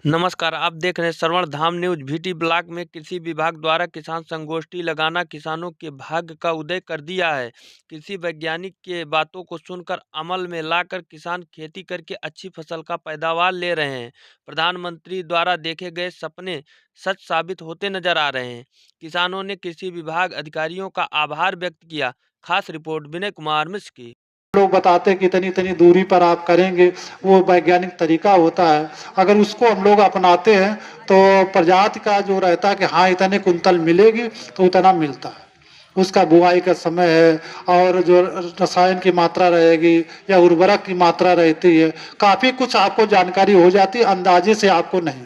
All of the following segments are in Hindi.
नमस्कार, आप देख रहे हैं श्रवण धाम न्यूज। भीटी ब्लॉक में कृषि विभाग द्वारा किसान संगोष्ठी लगाना किसानों के भाग्य का उदय कर दिया है। कृषि वैज्ञानिक के बातों को सुनकर अमल में लाकर किसान खेती करके अच्छी फसल का पैदावार ले रहे हैं। प्रधानमंत्री द्वारा देखे गए सपने सच साबित होते नजर आ रहे हैं। किसानों ने कृषि विभाग अधिकारियों का आभार व्यक्त किया। खास रिपोर्ट विनय कुमार मिश्र की। लोग बताते हैं कि इतनी इतनी दूरी पर आप करेंगे, वो वैज्ञानिक तरीका होता है। अगर उसको हम लोग अपनाते हैं तो प्रजाति का जो रहता है कि हाँ इतने कुंतल मिलेगी, तो उतना मिलता है। उसका बुआई का समय है और जो रसायन की मात्रा रहेगी या उर्वरक की मात्रा रहती है, काफ़ी कुछ आपको जानकारी हो जाती है, अंदाजे से आपको नहीं।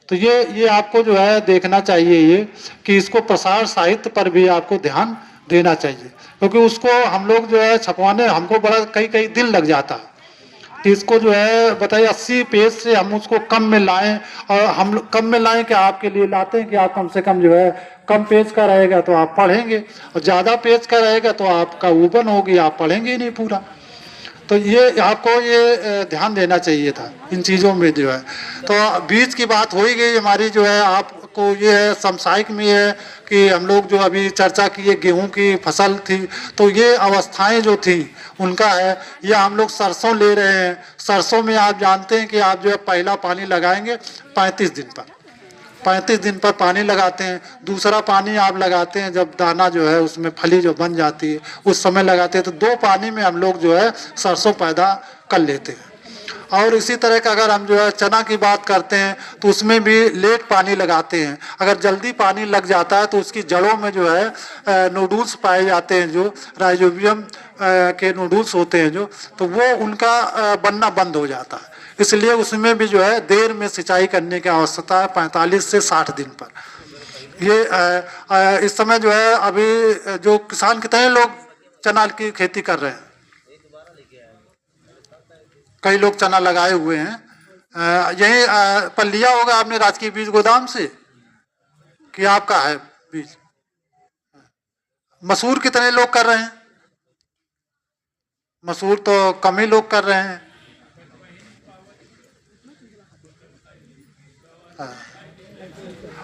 तो ये आपको जो है देखना चाहिए ये कि इसको प्रसार साहित्य पर भी आपको ध्यान देना चाहिए, क्योंकि उसको हम लोग जो है छपवाने हमको बड़ा कई कई दिन लग जाता है कि इसको जो है बताइए 80 पेज से हम उसको कम में लाएं। और हम लोग कम में लाएं कि आपके लिए लाते हैं कि आप कम से कम जो है कम पेज का रहेगा तो आप पढ़ेंगे, और ज़्यादा पेज का रहेगा तो आपका ऊबन होगी, आप पढ़ेंगे ही नहीं पूरा। तो ये आपको ये ध्यान देना चाहिए था इन चीज़ों में जो है। तो बीज की बात हो ही गई हमारी जो है, आपको ये है समसामयिक में है कि हम लोग जो अभी चर्चा की है गेहूं की फसल थी, तो ये अवस्थाएं जो थी उनका है। ये हम लोग सरसों ले रहे हैं। सरसों में आप जानते हैं कि आप जो है पहला पानी लगाएंगे 35 दिन पर, 35 दिन पर पानी लगाते हैं। दूसरा पानी आप लगाते हैं जब दाना जो है उसमें फली जो बन जाती है उस समय लगाते हैं। तो 2 पानी में हम लोग जो है सरसों पैदा कर लेते हैं। और इसी तरह का अगर हम जो है चना की बात करते हैं तो उसमें भी लेट पानी लगाते हैं। अगर जल्दी पानी लग जाता है तो उसकी जड़ों में जो है नोडल्स पाए जाते हैं, जो राइजोबियम के नोडल्स होते हैं जो, तो वो उनका बनना बंद हो जाता है। इसलिए उसमें भी जो है देर में सिंचाई करने की आवश्यकता है, 45 से 60 दिन पर। ये इस समय जो है अभी जो किसान कितने लोग चना की खेती कर रहे हैं, कई लोग चना लगाए हुए हैं। यही पर लिया होगा आपने राजकीय बीज गोदाम से कि आपका है बीज। मसूर कितने लोग कर रहे हैं? मसूर तो कम ही लोग कर रहे हैं।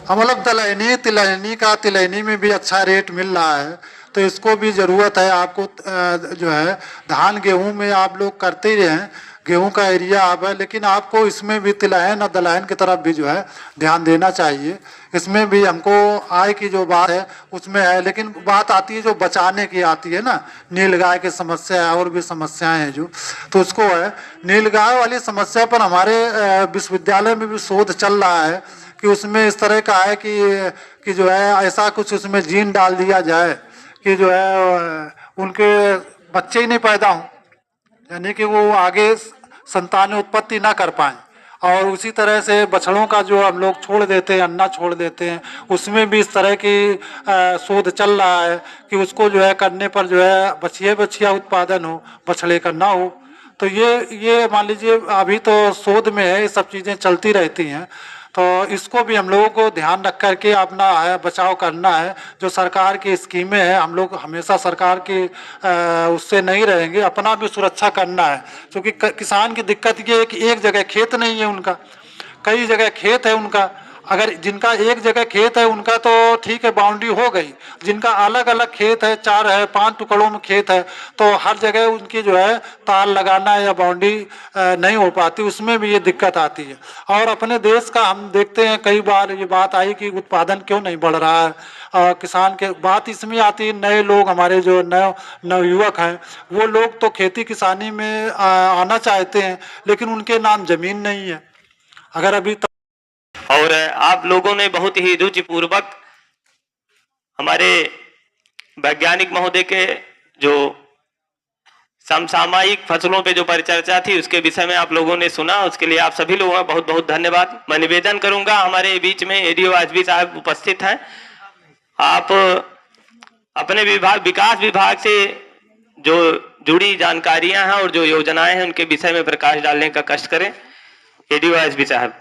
हम लोग दलहनी तिलहनी का तिलहनी में भी अच्छा रेट मिल रहा है, तो इसको भी ज़रूरत है आपको। जो है धान गेहूं में आप लोग करते ही हैं, गेहूं का एरिया आप है, लेकिन आपको इसमें भी तिलहन और दलहन की तरफ भी जो है ध्यान देना चाहिए। इसमें भी हमको आय की जो बात है उसमें है, लेकिन बात आती है जो बचाने की आती है ना, नीलगाय की समस्या है और भी समस्याएं हैं जो, तो उसको है नीलगाय वाली समस्या पर हमारे विश्वविद्यालय में भी शोध चल रहा है कि उसमें इस तरह का है कि जो है ऐसा कुछ उसमें जीन डाल दिया जाए कि जो है उनके बच्चे ही नहीं पैदा हों, यानी कि वो आगे संतान उत्पत्ति ना कर पाए। और उसी तरह से बछड़ों का जो हम लोग छोड़ देते हैं, अन्ना छोड़ देते हैं, उसमें भी इस तरह की शोध चल रहा है कि उसको जो है करने पर जो है बछिया उत्पादन हो, बछड़े का ना हो। तो ये मान लीजिए अभी तो शोध में है, ये सब चीज़ें चलती रहती हैं। तो इसको भी हम लोगों को ध्यान रख करके अपना है बचाव करना है। जो सरकार की स्कीमें हैं, हम लोग हमेशा सरकार की उससे नहीं रहेंगे, अपना भी सुरक्षा करना है। क्योंकि किसान की दिक्कत ये है कि एक जगह खेत नहीं है उनका, कई जगह खेत है उनका। अगर जिनका एक जगह खेत है उनका तो ठीक है, बाउंड्री हो गई। जिनका अलग अलग खेत है, 4 है, 5 टुकड़ों में खेत है, तो हर जगह उनकी जो है तार लगाना या बाउंड्री नहीं हो पाती, उसमें भी ये दिक्कत आती है। और अपने देश का हम देखते हैं कई बार ये बात आई कि उत्पादन क्यों नहीं बढ़ रहा है। किसान के बात इसमें आती है, नए लोग हमारे जो नवयुवक हैं वो लोग तो खेती किसानी में आना चाहते हैं, लेकिन उनके नाम जमीन नहीं है। अगर अभी और आप लोगों ने बहुत ही रुचिपूर्वक हमारे वैज्ञानिक महोदय के जो समसामयिक फसलों पे जो परिचर्चा थी उसके विषय में आप लोगों ने सुना, उसके लिए आप सभी लोगों का बहुत बहुत धन्यवाद। मैं निवेदन करूंगा, हमारे बीच में एडीओ आजमी साहब उपस्थित हैं, आप अपने विकास विभाग से जो जुड़ी जानकारियां हैं और जो योजनाएं हैं उनके विषय में प्रकाश डालने का कष्ट करें। एडीओ आजमी साहब।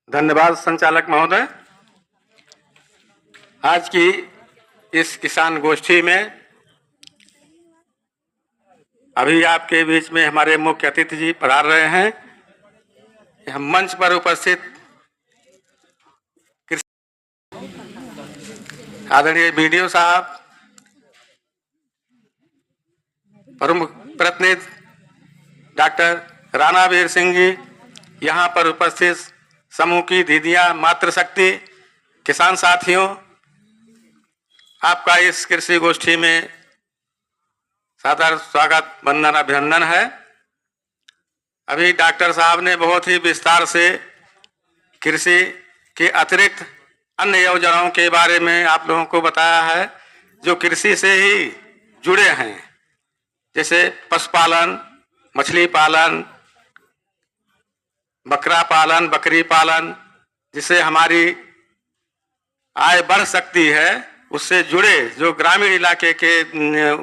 धन्यवाद संचालक महोदय। आज की इस किसान गोष्ठी में अभी आपके बीच में हमारे मुख्य अतिथि जी पधार रहे हैं। हम मंच पर उपस्थित आदरणीय बीडीओ साहब, प्रमुख प्रतिनिधि डॉक्टर राणावीर सिंह जी, यहाँ पर उपस्थित समूह की दीदियां, मातृशक्ति, किसान साथियों, आपका इस कृषि गोष्ठी में सादर स्वागत, वंदन, अभिनंदन है। अभी डॉक्टर साहब ने बहुत ही विस्तार से कृषि के अतिरिक्त अन्य योजनाओं के बारे में आप लोगों को बताया है जो कृषि से ही जुड़े हैं, जैसे पशुपालन, मछली पालन, बकरा पालन, बकरी पालन, जिससे हमारी आय बढ़ सकती है। उससे जुड़े जो ग्रामीण इलाके के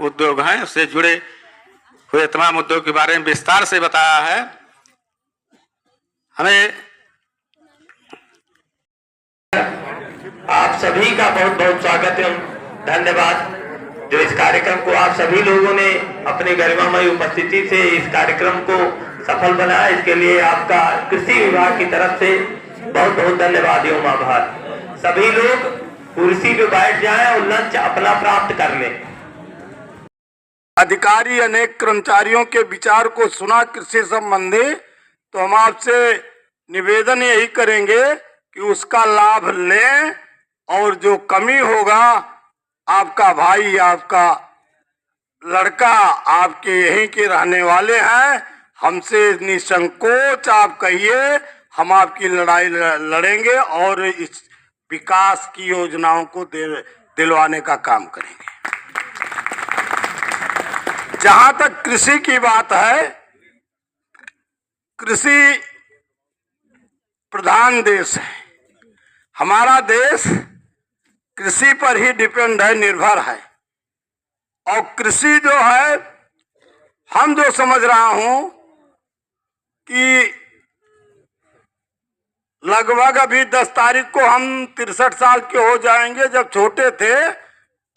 उद्योग हैं, उससे जुड़े हुए तमाम उद्योग के बारे में विस्तार से बताया है। हमें आप सभी का बहुत बहुत स्वागत एवं धन्यवाद जो इस कार्यक्रम को आप सभी लोगों ने अपनी गरिमामयी उपस्थिति से इस कार्यक्रम को सफल बनाया। इसके लिए आपका कृषि विभाग की तरफ से बहुत बहुत धन्यवाद एवं आभार। सभी लोग कुर्सी पे बैठ जाएं और लंच अपना प्राप्त कर लें। अधिकारी अनेक कर्मचारियों के विचार को सुना कृषि संबंधी, तो हम आपसे निवेदन यही करेंगे कि उसका लाभ लें और जो कमी होगा, आपका भाई, आपका लड़का, आपके यहीं के रहने वाले हैं, हमसे निसंकोच आप कहिए, हम आपकी लड़ाई लड़ेंगे और इस विकास की योजनाओं को दिलवाने का काम करेंगे। जहां तक कृषि की बात है, कृषि प्रधान देश है। हमारा देश कृषि पर ही डिपेंड है, निर्भर है। और कृषि जो है, हम जो समझ रहा हूं कि लगभग अभी 10 तारीख को हम 63 साल के हो जाएंगे, जब छोटे थे,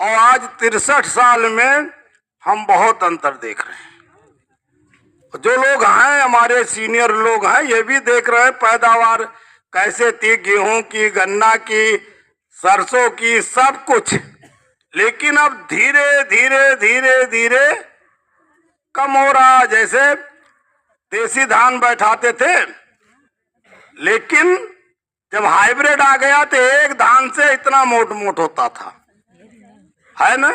और आज 63 साल में हम बहुत अंतर देख रहे हैं। जो लोग हैं, हमारे सीनियर लोग हैं, ये भी देख रहे हैं पैदावार कैसे थी, गेहूं की, गन्ना की, सरसों की, सब कुछ। लेकिन अब धीरे धीरे धीरे धीरे कम हो रहा। जैसे देसी धान बैठाते थे, लेकिन जब हाइब्रिड आ गया तो एक धान से इतना मोट मोट होता था, है ना।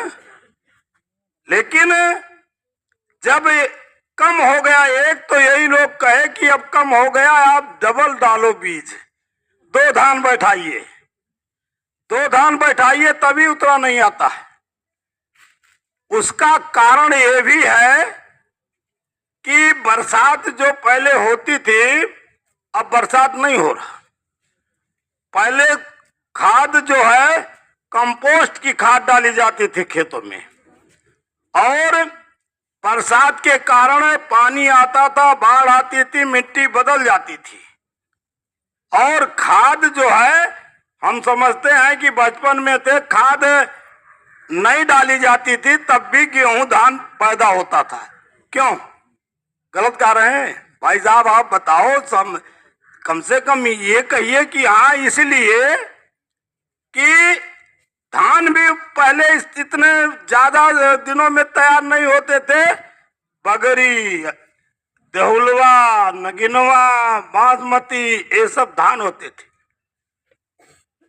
लेकिन जब कम हो गया एक, तो यही लोग कहे कि अब कम हो गया, आप डबल डालो बीज, 2 धान बैठाइए, 2 धान बैठाइए, तभी उतना नहीं आता है। उसका कारण ये भी है कि बरसात जो पहले होती थी, अब बरसात नहीं हो रहा। पहले खाद जो है, कंपोस्ट की खाद डाली जाती थी खेतों में, और बरसात के कारण पानी आता था, बाढ़ आती थी, मिट्टी बदल जाती थी। और खाद जो है, हम समझते हैं कि बचपन में थे, खाद नहीं डाली जाती थी तब भी गेहूं धान पैदा होता था। क्यों? गलत कह रहे हैं भाई साहब, आप बताओ। कम से कम ये कहिए कि हाँ, इसलिए कि धान भी पहले इतने ज्यादा दिनों में तैयार नहीं होते थे। बगरी, देहुलवा, नगिनवा, बासमती, ये सब धान होते थे।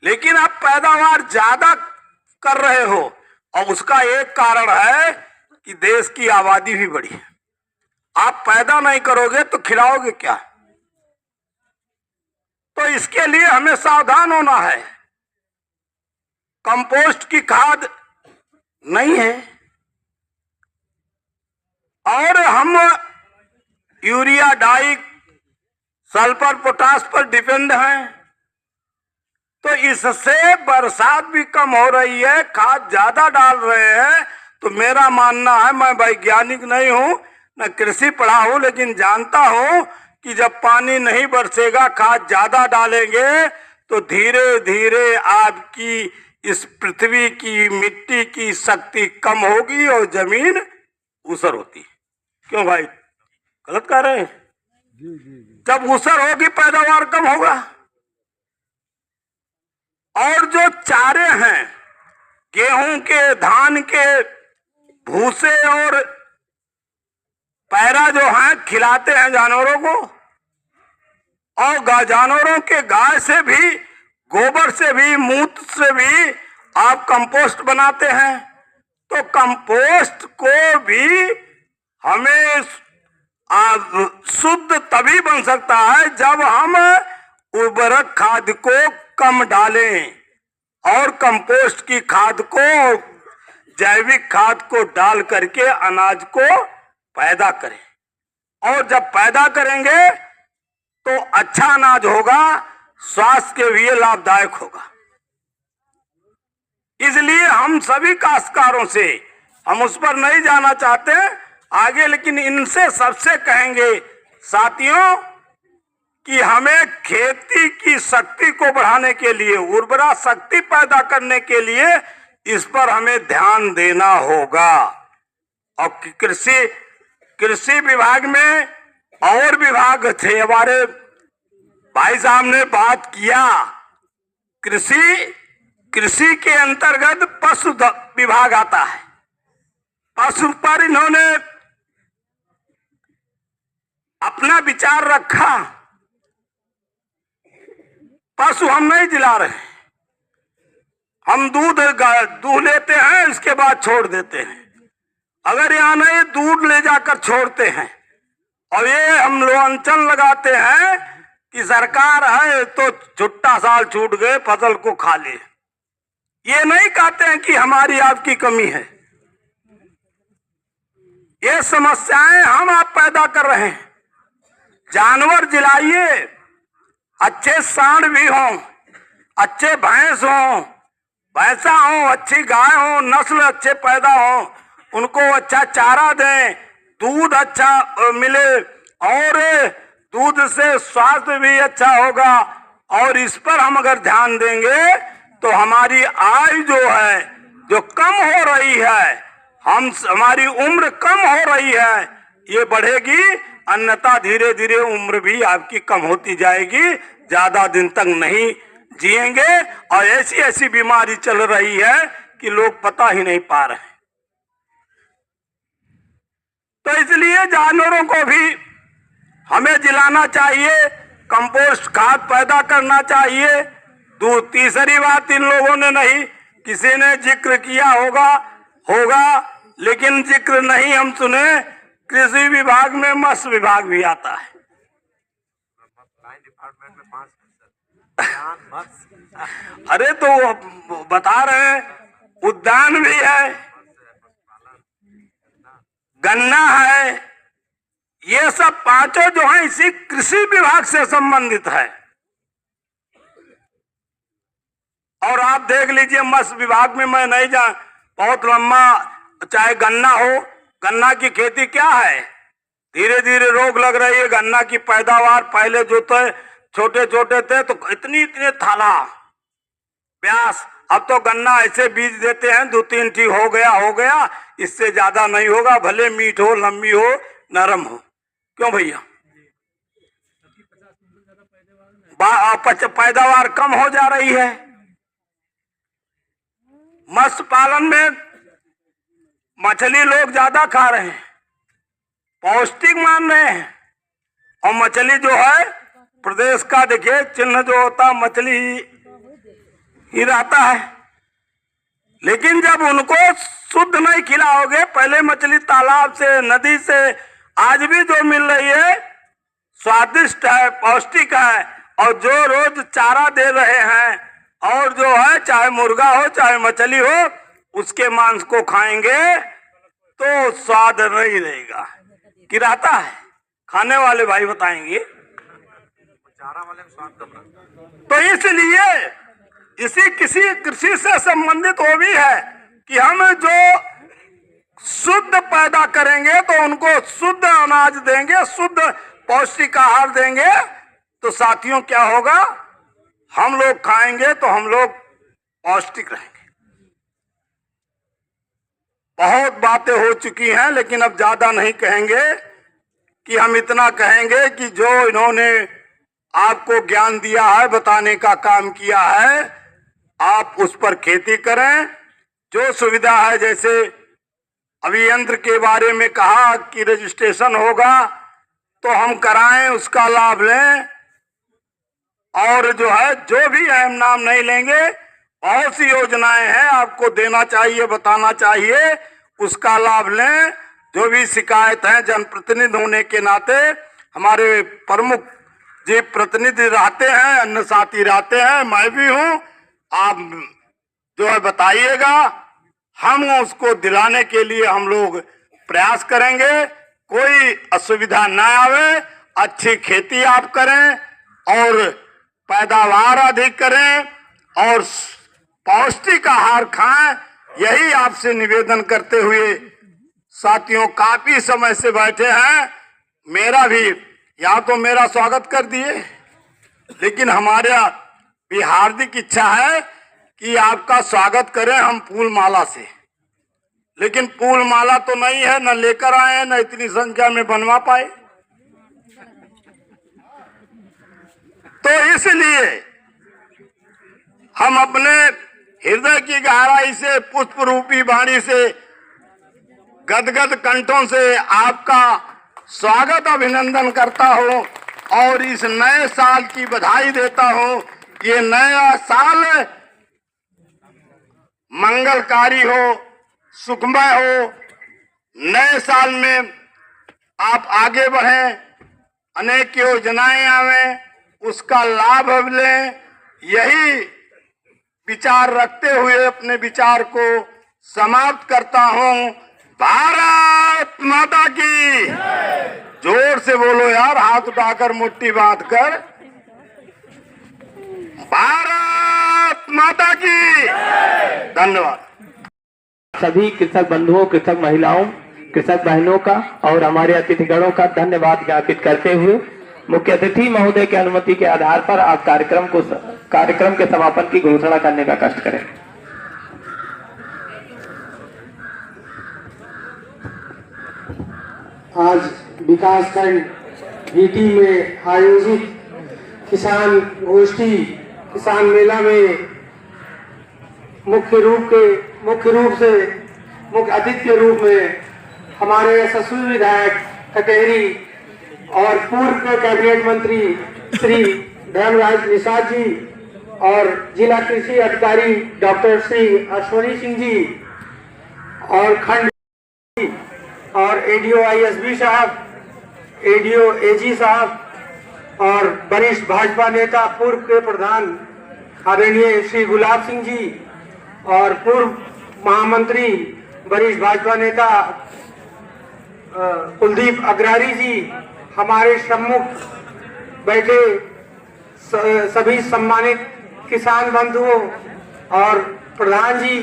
लेकिन आप पैदावार ज्यादा कर रहे हो, और उसका एक कारण है कि देश की आबादी भी बढ़ी है। आप पैदा नहीं करोगे तो खिलाओगे क्या? तो इसके लिए हमें सावधान होना है। कंपोस्ट की खाद नहीं है, और हम यूरिया, डाई, सल्फर, पोटाश पर डिपेंड हैं। तो इससे बरसात भी कम हो रही है, खाद ज्यादा डाल रहे हैं। तो मेरा मानना है, मैं वैज्ञानिक नहीं हूं, न कृषि पढ़ा हूं, लेकिन जानता हूं कि जब पानी नहीं बरसेगा, खाद ज्यादा डालेंगे तो धीरे धीरे आपकी इस पृथ्वी की मिट्टी की शक्ति कम होगी और जमीन ऊसर होती है। क्यों भाई, गलत कह रहे हैं? जब ऊसर होगी पैदावार कम होगा। और जो चारे हैं, गेहूं के, धान के भूसे और पैरा जो हैं खिलाते हैं जानवरों को, और जानवरों के गाय से भी, गोबर से भी, मूत्र से भी आप कंपोस्ट बनाते हैं। तो कंपोस्ट को भी हमें शुद्ध तभी बन सकता है जब हम उर्वरक खाद को कम डालें और कंपोस्ट की खाद को, जैविक खाद को डाल करके अनाज को पैदा करें। और जब पैदा करेंगे तो अच्छा अनाज होगा, स्वास्थ्य के लिए लाभदायक होगा। इसलिए हम सभी काश्तकारों से, हम उस पर नहीं जाना चाहते आगे, लेकिन इनसे सबसे कहेंगे साथियों कि हमें खेती की शक्ति को बढ़ाने के लिए, उर्वरा शक्ति पैदा करने के लिए इस पर हमें ध्यान देना होगा। और कृषि विभाग में और विभाग थे, हमारे भाई साहब ने बात किया। कृषि के अंतर्गत पशु विभाग आता है। पशु पर इन्होंने अपना विचार रखा। पशु हम नहीं जिला रहे, हम दूध लेते हैं, इसके बाद छोड़ देते हैं। अगर यहाँ नहीं, दूध ले जाकर छोड़ते हैं। और ये हम लोग अंचल लगाते हैं कि सरकार है तो छुट्टा साल छूट गए, फसल को खा ले। ये नहीं कहते हैं कि हमारी आपकी कमी है। ये समस्याएं हम आप पैदा कर रहे हैं। जानवर जिलाइए, अच्छे सांड भी हों, अच्छे भैंस हों, भैंसा हो, अच्छी गाय हो, नस्ल अच्छे पैदा हो, उनको अच्छा चारा दें, दूध अच्छा मिले और दूध से स्वास्थ्य भी अच्छा होगा। और इस पर हम अगर ध्यान देंगे तो हमारी आयु जो है, जो कम हो रही है, हमारी उम्र कम हो रही है, ये बढ़ेगी। अन्यथा धीरे धीरे उम्र भी आपकी कम होती जाएगी, ज्यादा दिन तक नहीं जिएंगे। और ऐसी ऐसी बीमारी चल रही है कि लोग पता ही नहीं पा रहे। तो इसलिए जानवरों को भी हमें जिलाना चाहिए, कंपोस्ट खाद पैदा करना चाहिए। तीसरी बात इन लोगों ने नहीं, किसी ने जिक्र किया होगा, लेकिन जिक्र नहीं हम सुने। कृषि विभाग में मत्स्य विभाग भी आता है। अरे तो बता रहे हैं, उद्यान भी है, गन्ना है, ये सब पांचों जो है इसी कृषि विभाग से संबंधित है। और आप देख लीजिए मत्स्य विभाग में मैं नहीं जा, बहुत लंबा, चाहे गन्ना हो, गन्ना की खेती क्या है, धीरे धीरे रोग लग रही है। गन्ना की पैदावार पहले जो थे छोटे छोटे थे तो इतने थाला व्यास, अब तो गन्ना ऐसे बीज देते हैं 2-3 ठी हो गया, इससे ज्यादा नहीं होगा, भले मीठ हो, लंबी हो, नरम हो। क्यों भैया, पैदावार कम हो जा रही है। मत्स्य पालन में मछली लोग ज्यादा खा रहे हैं, पौष्टिक मान रहे हैं। और मछली जो है प्रदेश का, देखिए चिन्ह जो होता मछली ही रहता है। लेकिन जब उनको शुद्ध नहीं खिलाओगे, पहले मछली तालाब से, नदी से, आज भी जो मिल रही है स्वादिष्ट है, पौष्टिक है, और जो रोज चारा दे रहे हैं, और जो है चाहे मुर्गा हो चाहे मछली हो, उसके मांस को खाएंगे तो स्वाद नहीं रहेगा। कि रहता है, खाने वाले भाई बताएंगे, चारा वाले में स्वाद कम रहता। तो इसलिए इसी किसी कृषि से संबंधित वो भी है कि हम जो शुद्ध पैदा करेंगे तो उनको शुद्ध अनाज देंगे, शुद्ध पौष्टिक आहार देंगे तो साथियों क्या होगा, हम लोग खाएंगे तो हम लोग पौष्टिक रहेंगे। बहुत बातें हो चुकी हैं, लेकिन अब ज्यादा नहीं कहेंगे, कि हम इतना कहेंगे कि जो इन्होंने आपको ज्ञान दिया है, बताने का काम किया है, आप उस पर खेती करें। जो सुविधा है, जैसे अभियंत्र के बारे में कहा कि रजिस्ट्रेशन होगा तो हम कराएं, उसका लाभ लें। और जो है, जो भी हम नाम नहीं लेंगे, बहुत सी योजनाएं हैं, आपको देना चाहिए, बताना चाहिए, उसका लाभ लें। जो भी शिकायत है, जनप्रतिनिधि होने के नाते हमारे प्रमुख जी प्रतिनिधि रहते हैं, अन्य साथी रहते हैं, मैं भी हूं, आप जो है बताइएगा, हम उसको दिलाने के लिए हम लोग प्रयास करेंगे। कोई असुविधा न आवे, अच्छी खेती आप करें और पैदावार अधिक करें और पौष्टिक आहार खाएं। यही आपसे निवेदन करते हुए साथियों, काफी समय से बैठे हैं, मेरा भी या तो मेरा स्वागत कर दिए, लेकिन हमारा भी हार्दिक इच्छा है कि आपका स्वागत करें हम फूल माला से। लेकिन फूल माला तो नहीं है, न लेकर आए, न इतनी संख्या में बनवा पाए। तो इसलिए हम अपने हृदय की गहराई से, पुष्प रूपी वाणी से, गदगद कंठों से आपका स्वागत अभिनंदन करता हूं और इस नए साल की बधाई देता हूं। ये नया साल मंगलकारी हो, सुखमय हो। नए साल में आप आगे बढ़ें, अनेक योजनाएं आवें, उसका लाभ लें। यही विचार रखते हुए अपने विचार को समाप्त करता हूं। भारत माता की जोर से बोलो यार, हाथ उठाकर मुट्ठी बांध कर, भारत माता की। धन्यवाद। सभी कृषक बंधुओं, कृषक महिलाओं, कृषक बहनों का और हमारे अतिथिगणों का धन्यवाद ज्ञापित करते हुए मुख्य अतिथि महोदय की अनुमति के आधार पर आप कार्यक्रम के समापन की घोषणा करने का कष्ट करें। आज विकासखंड भीटी में आयोजित किसान गोष्ठी, किसान मेला में मुख्य अतिथि के रूप में हमारे यशस्वी विधायक कटेहरी और पूर्व कैबिनेट मंत्री श्री धर्मराज निषाद जी और जिला कृषि अधिकारी डॉक्टर श्री अश्वनी सिंह जी और खंड और एडीओ आईएसबी साहब, एडीओ एजी साहब और वरिष्ठ भाजपा नेता पूर्व के प्रधान आदरणीय श्री गुलाब सिंह जी और पूर्व महामंत्री वरिष्ठ भाजपा नेता कुलदीप अग्रारी जी, हमारे सम्मुख बैठे सभी सम्मानित किसान बंधुओं और प्रधान जी,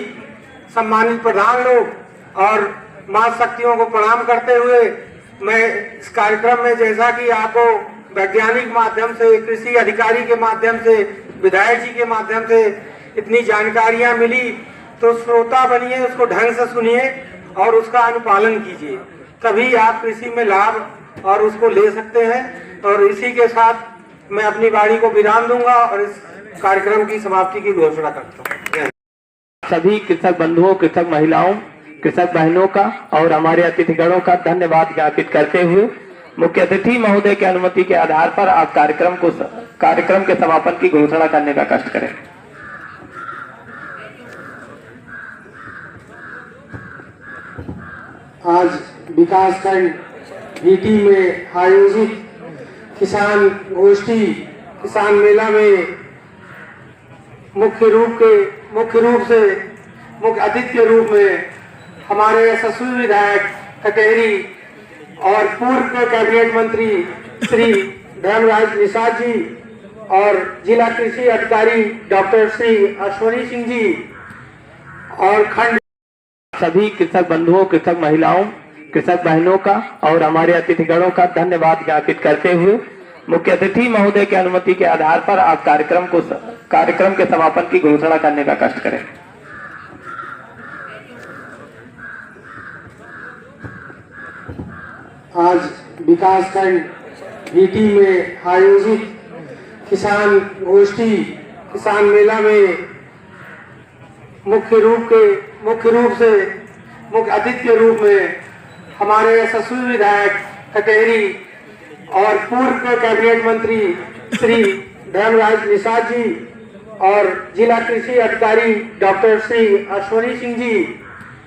सम्मानित प्रधान लोग और मां शक्तियों को प्रणाम करते हुए मैं इस कार्यक्रम में, जैसा कि आपको वैज्ञानिक माध्यम से, कृषि अधिकारी के माध्यम से, विधायक जी के माध्यम से इतनी जानकारियां मिली, तो श्रोता बनिए, उसको ढंग से सुनिए और उसका अनुपालन कीजिए, तभी आप कृषि में लाभ और उसको ले सकते हैं। और इसी के साथ मैं अपनी वाणी को विराम दूंगा और इस कार्यक्रम की समाप्ति की घोषणा करता हूँ। सभी कृषक बंधुओं, कृषक महिलाओं, कृषक बहनों का और हमारे अतिथिगणों का धन्यवाद ज्ञापित करते हुए मुख्य अतिथि महोदय की अनुमति के आधार पर आप कार्यक्रम के समापन की घोषणा करने का कष्ट करें। आज विकासखंड भीटी में आयोजित किसान गोष्ठी, किसान मेला में मुख्य अतिथि के रूप में हमारे यशस्वी विधायक कटेहरी और पूर्व कैबिनेट मंत्री श्री धर्मराज निषाद जी और जिला कृषि अधिकारी डॉक्टर श्री अश्वनी सिंह जी और खंड सभी कृषक बंधुओं, कृषक महिलाओं, कृषक बहनों का और हमारे अतिथिगणों का धन्यवाद ज्ञापित करते हुए मुख्य अतिथि महोदय की अनुमति के आधार पर आप कार्यक्रम के समापन की घोषणा करने का कष्ट करें। आज विकासखंड भीटी में आयोजित किसान गोष्ठी किसान मेला में मुख्य अतिथि के रूप में हमारे यशस्वी विधायक कटेहरी और पूर्व कैबिनेट मंत्री श्री धर्मराज निषाद जी और जिला कृषि अधिकारी डॉक्टर श्री अश्वनी सिंह जी